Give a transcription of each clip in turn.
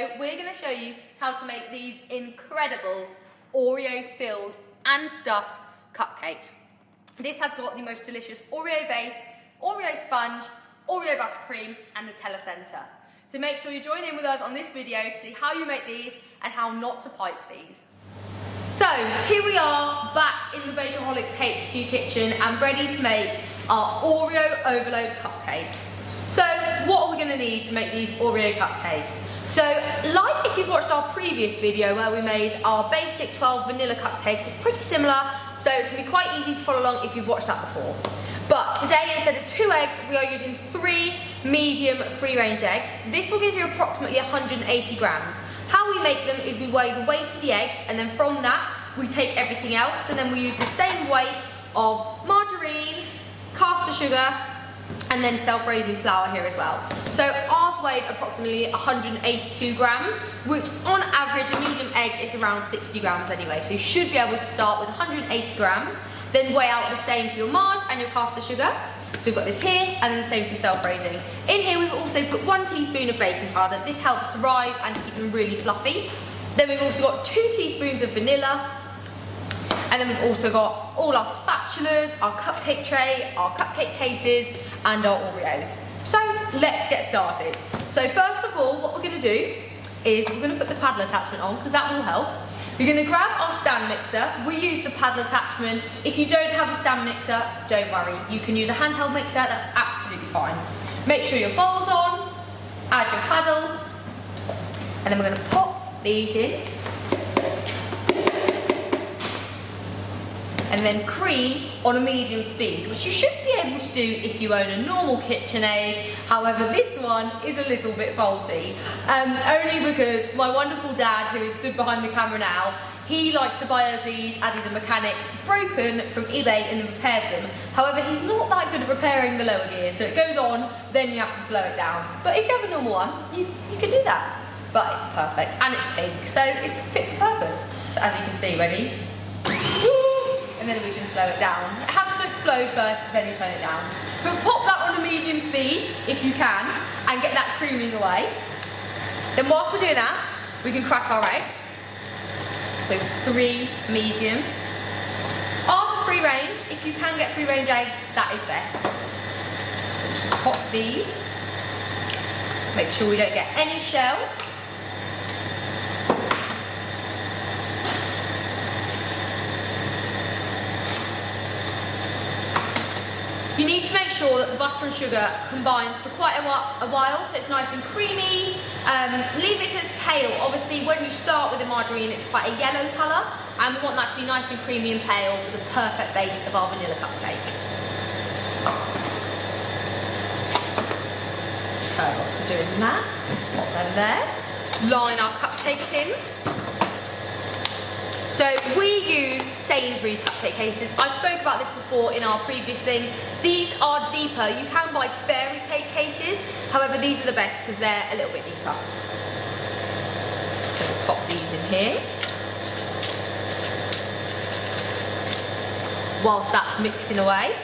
video, we're going to show you how to make these incredible Oreo filled and stuffed cupcakes. This has got the most delicious Oreo base, Oreo sponge, Oreo buttercream and Nutella centre. So make sure you join in with us on this video to see how you make these and how not to pipe these. So here we are back in the Bakerholics HQ kitchen and ready to make our Oreo overload cupcakes. So what are we going to need to make these Oreo cupcakes? So like if you've watched our previous video where we made our basic 12 vanilla cupcakes, it's pretty similar, so it's going to be quite easy to follow along if you've watched that before. But today, instead of 2 eggs, we are using 3 medium free-range eggs. This will give you approximately 180 grams. How we make them is we weigh the weight of the eggs, and then from that we take everything else, and then we use the same weight of margarine, caster sugar, and then self-raising flour here as well. So ours weighed approximately 182 grams, which on average a medium egg is around 60 grams anyway. So you should be able to start with 180 grams, then weigh out the same for your marg and your caster sugar. So we've got this here, and then the same for self-raising. In here we've also put 1 teaspoon of baking powder. This helps to rise and to keep them really fluffy. Then we've also got 2 teaspoons of vanilla. And then we've also got all our spatulas, our cupcake tray, our cupcake cases, and our Oreos. So let's get started. So first of all, what we're going to do is we're going to put the paddle attachment on because that will help. We're going to grab our stand mixer. We use the paddle attachment. If you don't have a stand mixer, don't worry. You can use a handheld mixer, that's absolutely fine. Make sure your bowl's on, add your paddle, and then we're going to pop these in. And then cream on a medium speed, which you should be able to do if you own a normal KitchenAid. However, this one is a little bit faulty, only because my wonderful dad, who is stood behind the camera now, he likes to buy us these, as he's a mechanic, broken from eBay and then repairs them. However, he's not that good at repairing the lower gears, so it goes on, then you have to slow it down. But if you have a normal one, you can do that. But it's perfect, and it's pink, so it's fit for purpose. So as you can see, ready? And then we can slow it down. It has to explode first, then you turn it down. But pop that on a medium speed, if you can, and get that creaming away. Then whilst we're doing that, we can crack our eggs. So 3 medium. After free range, if you can get free range eggs, that is best. So just pop these. Make sure we don't get any shell. You need to make sure that the butter and sugar combines for quite a while, so it's nice and creamy. Leave it as pale. Obviously, when you start with the margarine, it's quite a yellow colour, and we want that to be nice and creamy and pale for the perfect base of our vanilla cupcake. So, whilst we're doing that, pop them there. Line our cupcake tins. So we use Sainsbury's cupcake cases. I've spoke about this before in our previous thing. These are deeper. You can buy fairy cake cases. However, these are the best because they're a little bit deeper. So we'll pop these in here. Whilst that's mixing away.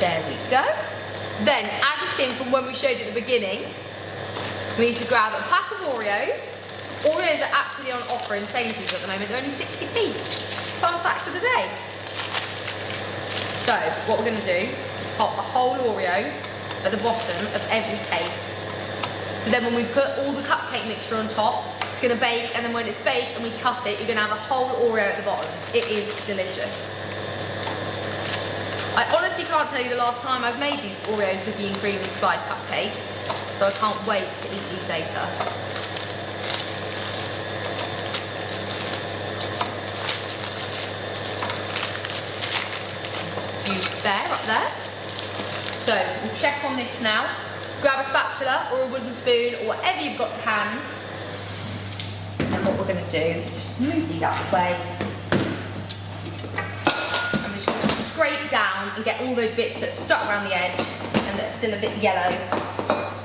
There we go. Then, as you've seen from when we showed you at the beginning, we need to grab a pack of Oreos. Oreos are actually on offer in Sainsbury's at the moment. They're only 60p. Fun fact of the day. So, what we're going to do is pop a whole Oreo at the bottom of every case. So then when we put all the cupcake mixture on top, it's going to bake, and then when it's baked and we cut it, you're going to have a whole Oreo at the bottom. It is delicious. I honestly can't tell you the last time I've made these Oreo cookie and cream inspired cupcakes. So I can't wait to eat these later. Use spare up there. So we'll check on this now. Grab a spatula or a wooden spoon or whatever you've got to hand. And what we're going to do is just move these out of the way. I'm just going to scrape down and get all those bits that are stuck around the edge and that are still a bit yellow.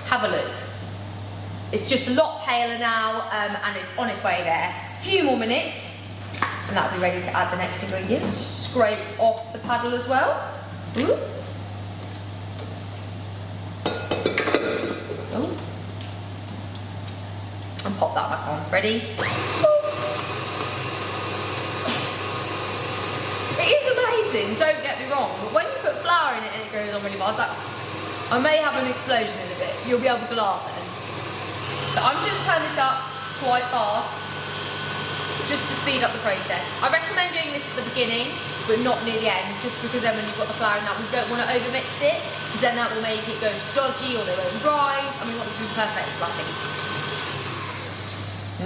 Have a look. It's just a lot paler now, and it's on its way there. A few more minutes, and that'll be ready to add the next ingredients. Just scrape off the paddle as well. Ooh. pop that back on. Ready? It is amazing, don't get me wrong, but when you put flour in it and it goes on really fast, I may have an explosion in a bit. You'll be able to laugh then. So I'm just turn this up quite fast, just to speed up the process. I recommend doing this at the beginning, but not near the end, just because then when you've got the flour in that, we don't want to overmix it, because then that will make it go stodgy or they won't rise, and we want it to be perfect fluffy.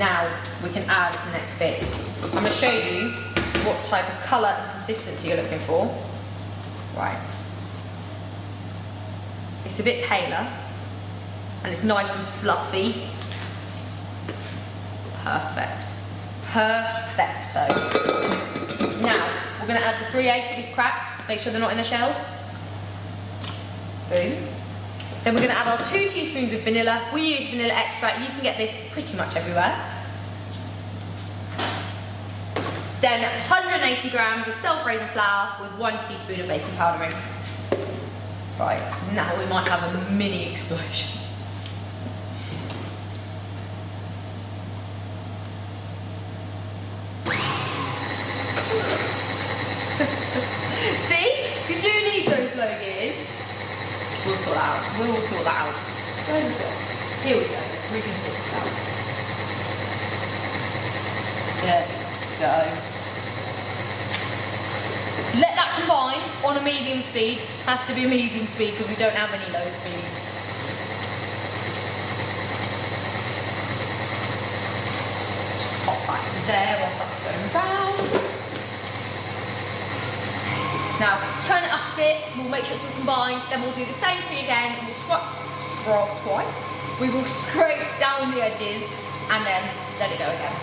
Now we can add the next bits. I'm going to show you what type of colour and consistency you're looking for. Right. It's a bit paler and it's nice and fluffy. Perfect. Perfecto. Now we're going to add the 3 eggs that we've cracked. Make sure they're not in the shells. Boom. Then we're going to add our 2 teaspoons of vanilla. We use vanilla extract. You can get this pretty much everywhere. Then 180 grams of self-raising flour with 1 teaspoon of baking powder in. Right, now we might have a mini explosion. See? You do need those low gears. We'll sort that out. We will sort that out. Where is it? Here we go. We can sort this out. There we go. Let that combine on a medium speed. Has to be a medium speed because we don't have any low speeds. Just pop that in there while that's going round. Now turn it up a bit. We'll make sure it's all combined. Then we'll do the same thing again. And we'll we will scrape down the edges and then let it go again.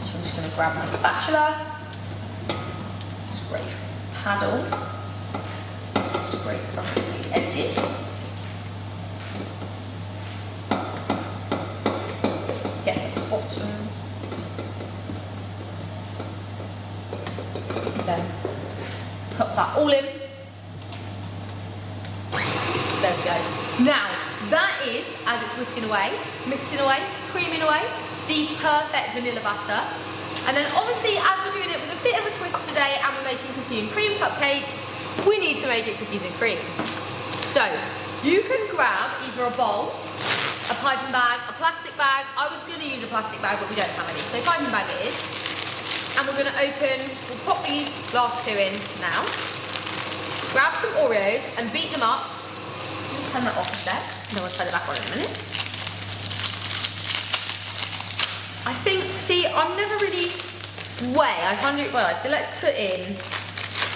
So I'm just going to grab my spatula. Scrape, paddle, scrape around these edges. Get to the bottom. Then put that all in. There we go. Now, that is, as it's whisking away, mixing away, creaming away, the perfect vanilla batter. And then obviously, as we're doing it with a bit of a twist today and we're making cookie and cream cupcakes, we need to make it cookies and cream. So, you can grab either a bowl, a piping bag, a plastic bag. I was going to use a plastic bag, but we don't have any, so piping bag it is. And we're going to we'll pop these last 2 in now. Grab some Oreos and beat them up. I'll turn that off a sec, and then we'll turn it back on in a minute. I think, see, I'm never really I can't do it well. So let's put in,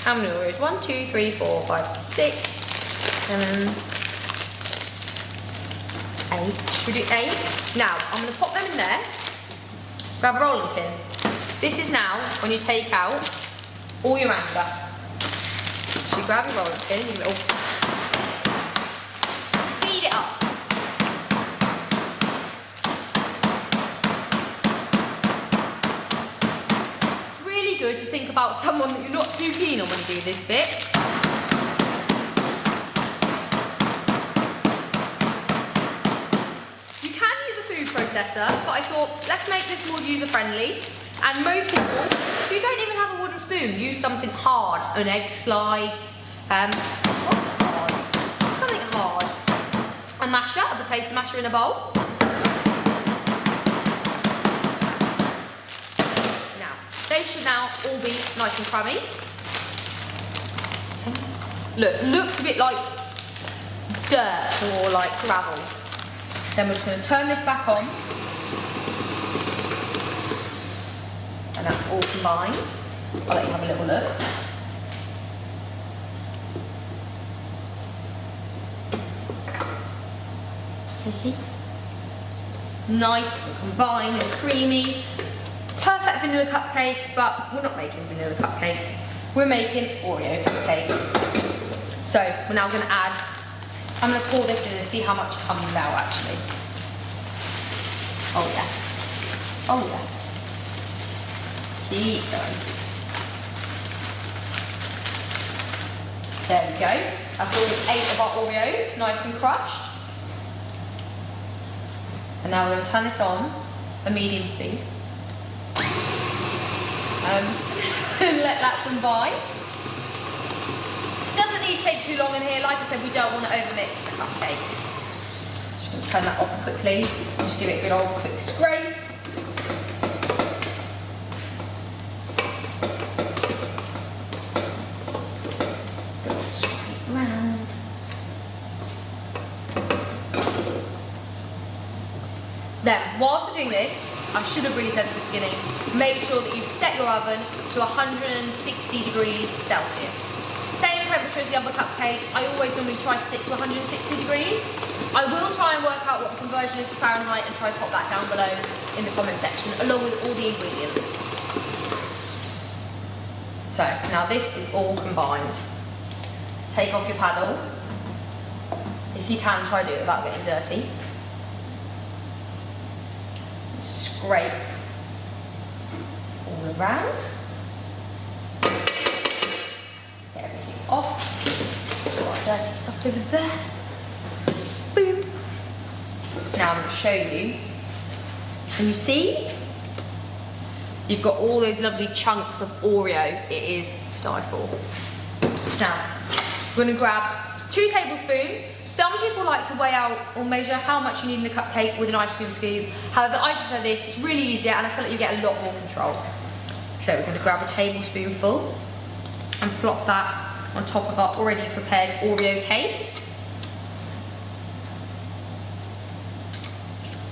how many Oreos? 1, 2, 3, 4, 5, 6, 7, 8. Should we do 8? Now, I'm going to pop them in there. Grab a rolling pin. This is now when you take out all your anger. So you grab your rolling pin and you feed it up. Good to think about someone that you're not too keen on when you do this bit. You can use a food processor, but I thought let's make this more user-friendly. And most people, if you don't even have a wooden spoon, use something hard, an egg slice. What's hard? Something hard. A masher, a potato masher in a bowl. They should now all be nice and crummy. Look, looks a bit like dirt or like gravel. Then we're just going to turn this back on. And that's all combined. I'll let you have a little look. You see? Nice and combined and creamy. Perfect vanilla cupcake, but we're not making vanilla cupcakes. We're making Oreo cupcakes. So we're now going to add, I'm going to pour this in and see how much comes out actually. Oh yeah. Oh yeah. Keep going. There we go. That's all 8 of our Oreos, nice and crushed. And now we're going to turn this on a medium speed. And let that combine. Doesn't need to take too long in here. Like I said, we don't want to overmix the cupcakes. Just going to turn that off quickly. Just give it a good old quick scrape. Scrape round. Then, whilst we're doing this, I should have really said at the beginning, make sure that you've set your oven to 160 degrees Celsius. Same temperature as the other cupcakes. I always normally try to stick to 160 degrees. I will try and work out what the conversion is for Fahrenheit and try to pop that down below in the comment section, along with all the ingredients. So, now this is all combined. Take off your paddle. If you can, try to do it without getting dirty. Scrape all around. Get everything off. Got dirty stuff over there. Boom. Now I'm going to show you. Can you see? You've got all those lovely chunks of Oreo. It is to die for. Now, we're going to grab 2 tablespoons. Some people like to weigh out or measure how much you need in a cupcake with an ice cream scoop. However, I prefer this. It's really easier and I feel like you get a lot more control. So we're going to grab a tablespoonful and plop that on top of our already prepared Oreo case.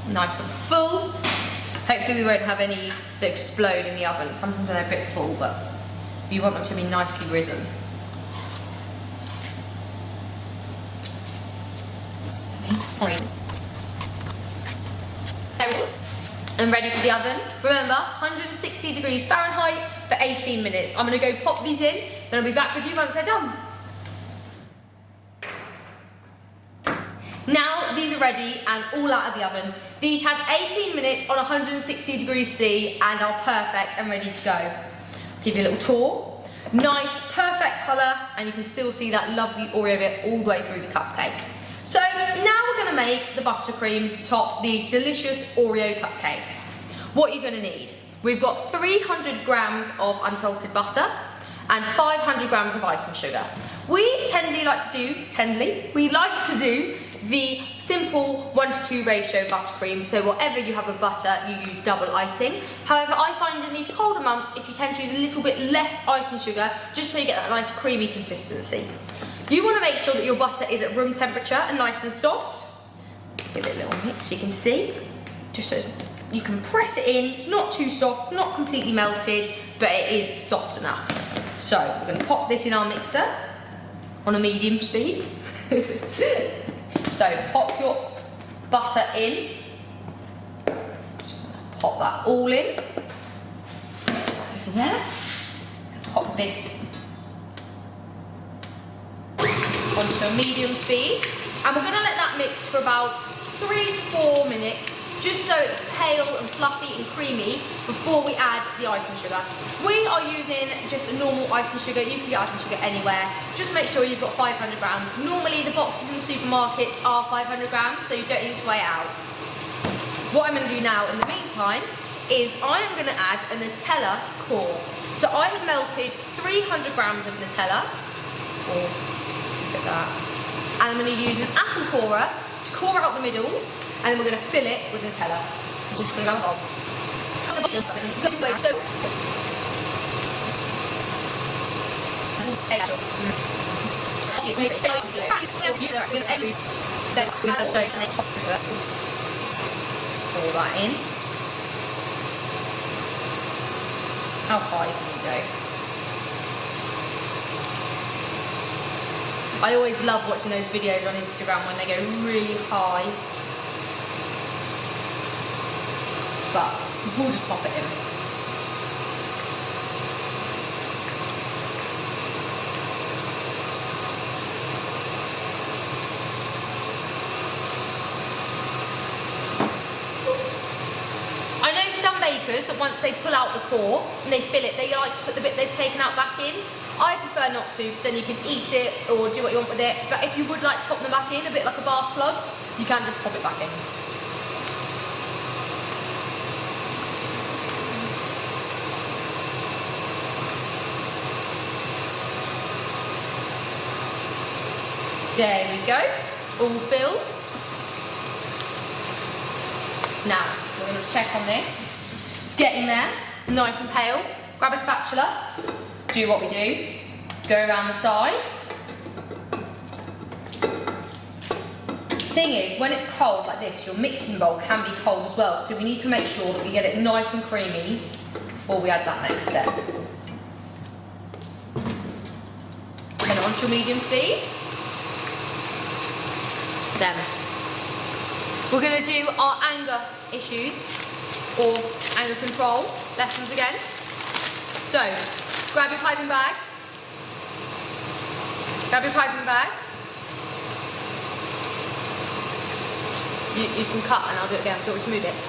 Nice and full. Hopefully we won't have any that explode in the oven. Sometimes they're a bit full, but you want them to be nicely risen. And ready for the oven. Remember, 160 degrees Fahrenheit for 18 minutes. I'm going to go pop these in, then I'll be back with you once they're done. Now these are ready and all out of the oven. These had 18 minutes on 160 degrees C and are perfect and ready to go. Give you a little tour. Nice, perfect colour, and you can still see that lovely Oreo bit all the way through the cupcake. So now we're going to make the buttercream to top these delicious Oreo cupcakes. What you're going to need, we've got 300 grams of unsalted butter and 500 grams of icing sugar. We like to do the simple 1:2 ratio buttercream, so whatever you have of butter, you use double icing. However, I find in these colder months, if you tend to use a little bit less icing sugar, just so you get that nice creamy consistency. You want to make sure that your butter is at room temperature and nice and soft. Give it a little mix so you can see. Just so you can press it in. It's not too soft, it's not completely melted, but it is soft enough. So we're going to pop this in our mixer on a medium speed. So pop your butter in. Just going to pop that all in. Over there. Pop this onto a medium speed, and we're going to let that mix for about 3 to 4 minutes, just so it's pale and fluffy and creamy before we add the icing sugar. We are using just a normal icing sugar. You can get icing sugar anywhere. Just make sure you've got 500 grams. Normally the boxes in the supermarkets are 500 grams, so you don't need to weigh it out. What I'm going to do now in the meantime is I am going to add a Nutella core. So I have melted 300 grams of Nutella. Look at that. And I'm going to use an apple corer to core out the middle, and then we're going to fill it with Nutella. I'm just going to go on. Pour that in. How high can you go? I always love watching those videos on Instagram when they go really high. But we'll just pop it in. I know some bakers that once they pull out the core and they fill it, they like to put the bit they've taken out back in. I prefer not to, because then you can eat it or do what you want with it. But if you would like to pop them back in, a bit like a bath plug, you can just pop it back in. There we go, all filled. Now, we're going to check on this. It's getting there, nice and pale. Grab a spatula, do what we do, go around the sides. Thing is, when it's cold like this, your mixing bowl can be cold as well, so we need to make sure that we get it nice and creamy before we add that next step. Turn it on to medium speed. Then we're going to do our anger issues or anger control lessons again. So grab your piping bag. Grab your piping bag. You can cut and I'll do it again. Do you want me to move it?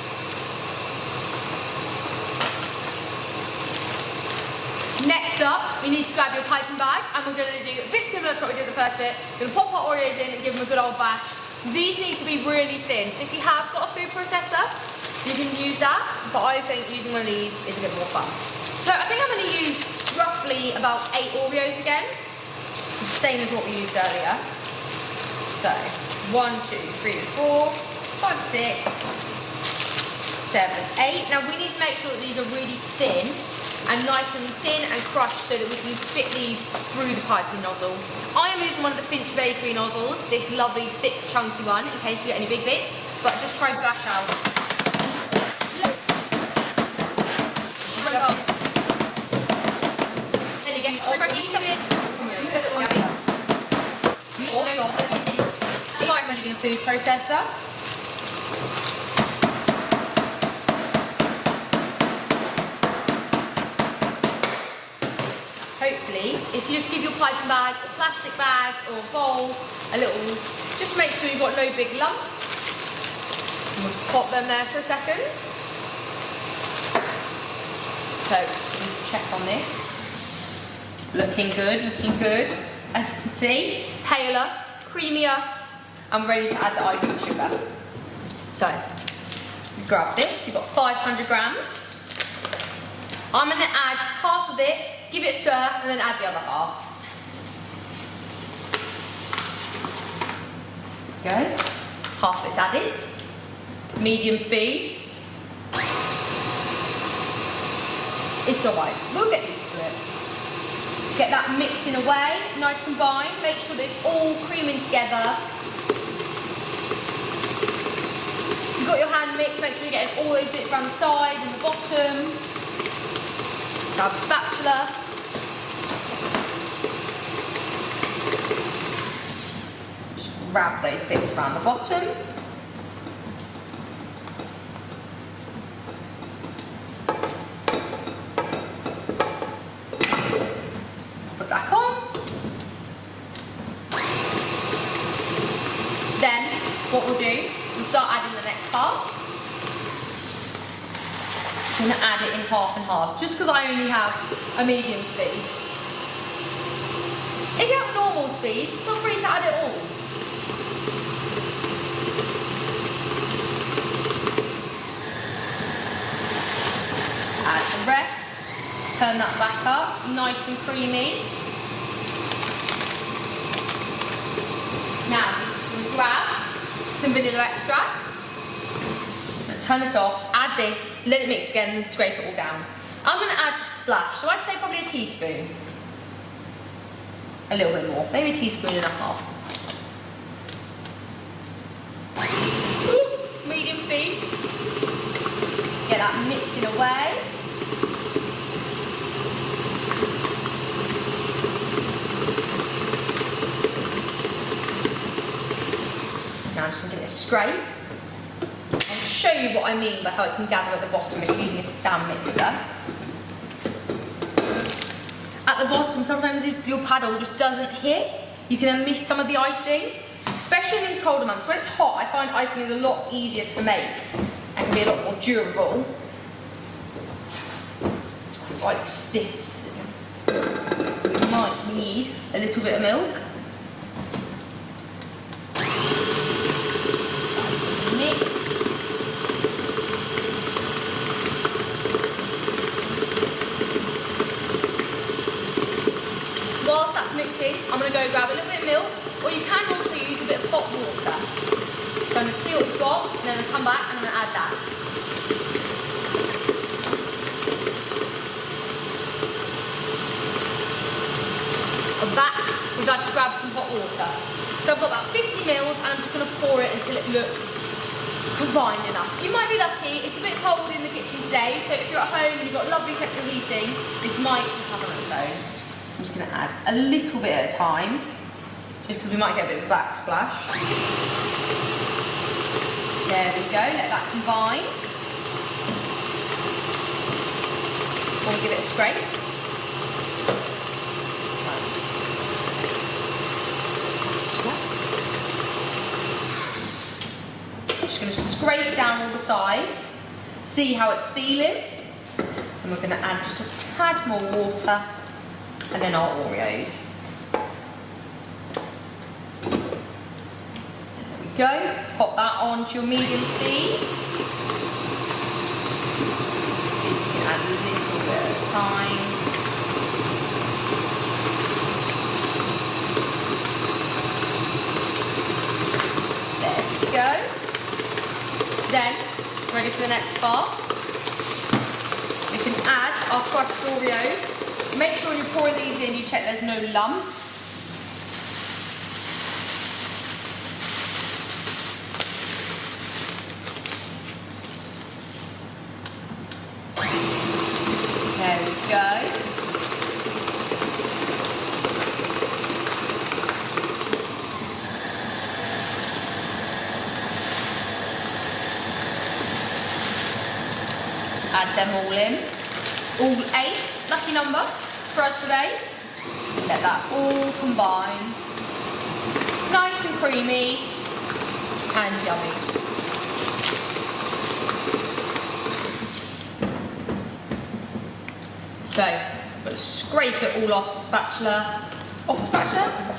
Next up, you need to grab your piping bag and we're going to do a bit similar to what we did the first bit. We're going to pop our Oreos in and give them a good old bash. These need to be really thin. So if you have got a food processor, you can use that, but I think using one of these is a bit more fun. So I think I'm going to use roughly about 8 Oreos again, same as what we used earlier. So 1, 2, 3, 4, 5, 6, 7, 8. Now we need to make sure that these are really thin and nice and thin and crushed so that we can fit these through the piping nozzle. I am using one of the Finch Bakery nozzles, this lovely thick chunky one in case you get any big bits, but just try and bash out. Then you get like when you're doing a food processor. Hopefully, if you just give your piping bag, a plastic bag or a bowl, a little, just make sure you've got no big lumps. And we'll pop them there for a second. So, we need to check on this. Looking good, looking good. As you can see, paler, creamier, and ready to add the icing sugar. So, you grab this, you've got 500 grams. I'm going to add half of it, give it a stir, and then add the other half. Go. Half is added. Medium speed. It's alright, we'll get used to it. Get that mixing away, nice combined. Make sure that it's all creaming together. You've got your hand mixed, make sure you're getting all those bits around the side and the bottom. Grab a spatula. Just grab those bits around the bottom. Put back on. Then what we'll do, we'll start adding the next half. I'm going to add it in half and half, just because I only have a medium speed. If you have a normal speed, feel free to add it all. Just add the rest, turn that back up, nice and creamy. Now, I'm just going to grab some vanilla extract. Turn this off, add this, let it mix again and scrape it all down. I'm going to add a splash, so I'd say probably a teaspoon. A little bit more, maybe a teaspoon and a half. Medium speed. Get that mixing away. Now I'm just going to give it a scrape. Show you what I mean by how it can gather at the bottom if you're using a stand mixer. At the bottom, sometimes if your paddle just doesn't hit, you can then miss some of the icing. Especially in these colder months. When it's hot, I find icing is a lot easier to make and can be a lot more durable. It's quite stiff. So we might need a little bit of milk. Whilst that's mixing, I'm going to go grab a little bit of milk, or you can also stop, and then I'll come back and I'm going to add that. Of that, we'd like to grab some hot water. So I've got about 50 mils, and I'm just going to pour it until it looks combined enough. You might be lucky, it's a bit cold in the kitchen today, so if you're at home and you've got lovely central heating, this might just happen on its own. I'm just going to add a little bit at a time, just because we might get a bit of a backsplash. There we go, let that combine. Before we give it a scrape. Just going to scrape down all the sides, see how it's feeling, and we're going to add just a tad more water, and then our Oreos. There we go, pop that on to your medium speed. You can add a little bit at a time. There we go. Then, ready for the next part, we can add our crushed Oreos. Make sure when you're pouring these in, you check there's no lumps. There we go. Add them all in. All 8, lucky number for us today. Let that all combine. Nice and creamy and yummy. So, I'm going to scrape it all off the spatula. Off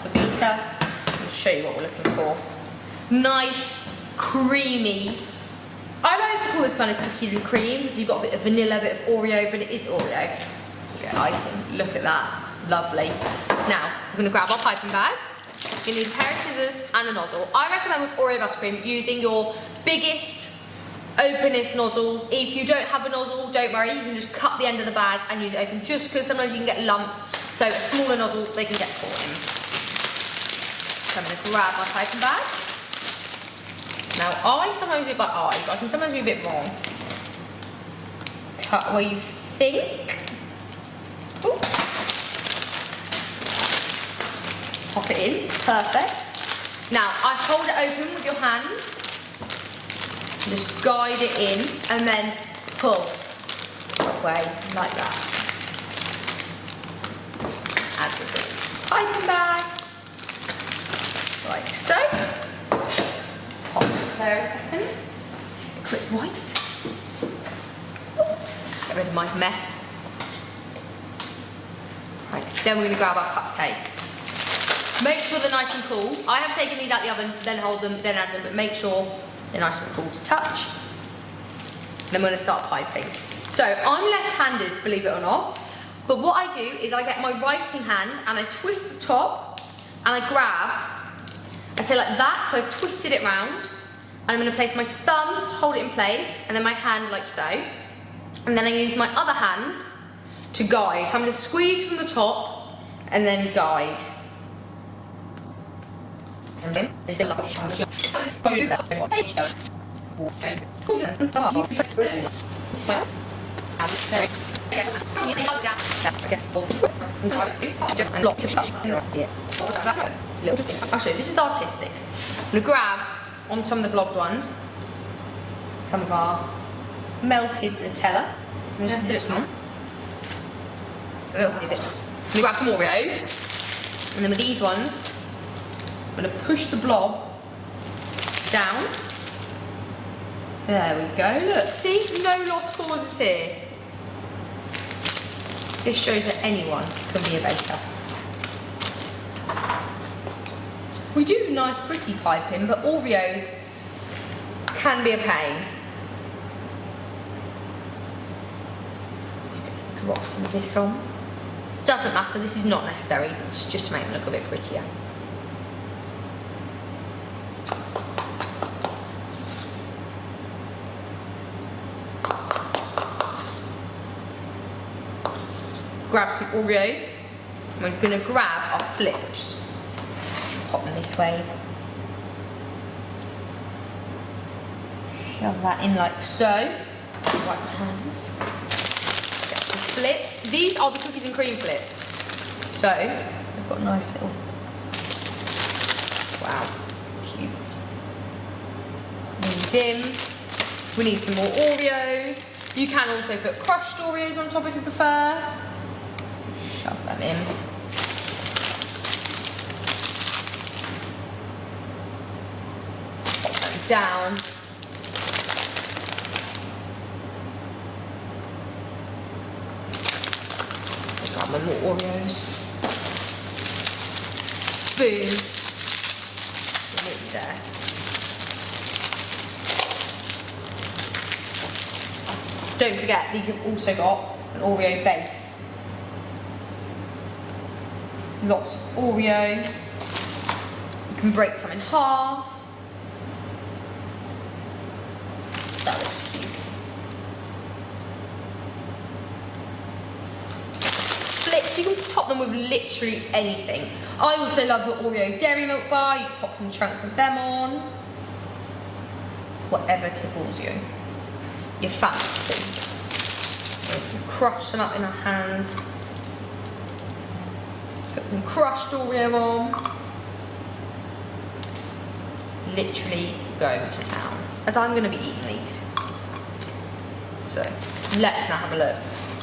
the beater. I'll show you what we're looking for. Nice, creamy. I like to call this kind of cookies and cream because you've got a bit of vanilla, a bit of Oreo, but it is Oreo. You get icing. Look at that. Lovely. Now, we're going to grab our piping bag. You need a pair of scissors and a nozzle. I recommend with Oreo buttercream using your biggest, openest nozzle. If you don't have a nozzle, don't worry. You can just cut the end of the bag and use it open, just because sometimes you can get lumps. So a smaller nozzle, they can get caught in. So I'm going to grab my piping bag. Now, I sometimes do it by eye, but I can sometimes be a bit wrong. Cut where you think. Ooh. Pop it in. Perfect. Now, I hold it open with your hand. Just guide it in, and then pull that way, like that. Add this piping bag, like so. Pop it there a second. A quick wipe. Get rid of my mess. Right, then we're going to grab our cupcakes. Make sure they're nice and cool. I have taken these out the oven, then hold them, then add them, but make sure they're nice and cool to touch. Then we're going to start piping. So I'm left-handed, believe it or not, but what I do is I get my writing hand and I twist the top and I grab, I'd say like that, so I've twisted it round, and I'm going to place my thumb to hold it in place, and then my hand like so, and then I use my other hand to guide. So I'm going to squeeze from the top and then guide. Actually, this is artistic. I'm going to grab on some of the blobbed ones, some of our melted Nutella. I'm just put it on. A little bit. I'm going to grab some Oreos, and then with these ones, I'm going to push the blob down. There we go. Look, see, no lost causes here. This shows that anyone can be a baker. We do nice pretty piping, but Oreos can be a pain. Just going to drop some of this on. Doesn't matter, this is not necessary. It's just to make them look a bit prettier. . 1, grab some Oreos. We're gonna grab our flips. Pop them this way. Shove that in like so. Wipe my hands. Get some flips. These are the cookies and cream flips. So, I've got a nice little, wow, cute. These in. We need some more Oreos. You can also put crushed Oreos on top if you prefer. Shove them in. Pop them down. Grab my more Oreos. Boom. Nearly there. Don't forget, these have also got an Oreo base. Lots of Oreo. You can break some in half. That looks cute. Flips, you can top them with literally anything. I also love the Oreo Dairy Milk bar. You can pop some chunks of them on. Whatever tickles you. Your fancy. We can crush them up in our hands. Put some crushed Oreo on. Literally go to town. As I'm going to be eating these. So, let's now have a look.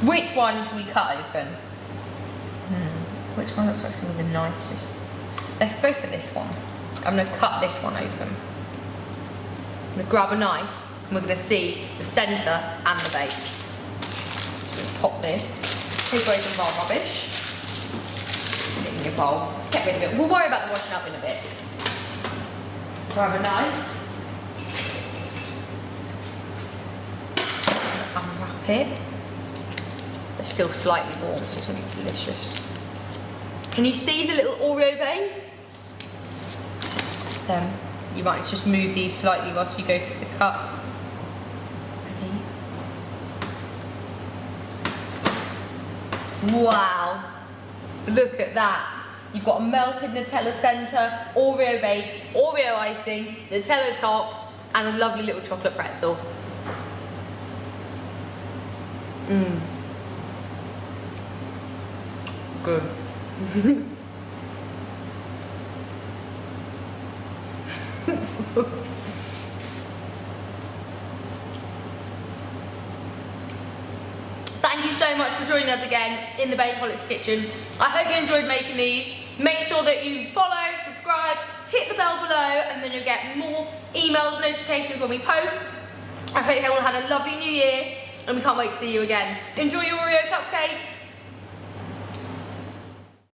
Which one should we cut open? Which one looks like it's going to be the nicest? Let's go for this one. I'm going to cut this one open. I'm going to grab a knife and we're going to see the centre and the base. So we're going to pop this. Take away some of our rubbish. Put it in your bowl. Get rid of it. We'll worry about the washing up in a bit. Grab a knife. Unwrap it. They're still slightly warm, so it's going to be delicious. Can you see the little Oreo base? Then you might just move these slightly whilst you go for the cut. Ready? Wow, look at that. You've got a melted Nutella centre, Oreo base, Oreo icing, Nutella top, and a lovely little chocolate pretzel. Good. Thank you so much for joining us again in the Bakeholics kitchen. I hope you enjoyed making these. Make sure that you follow, subscribe, hit the bell below, and then you'll get more emails, notifications when we post. I hope you all had a lovely new year, and we can't wait to see you again. Enjoy your Oreo cupcakes.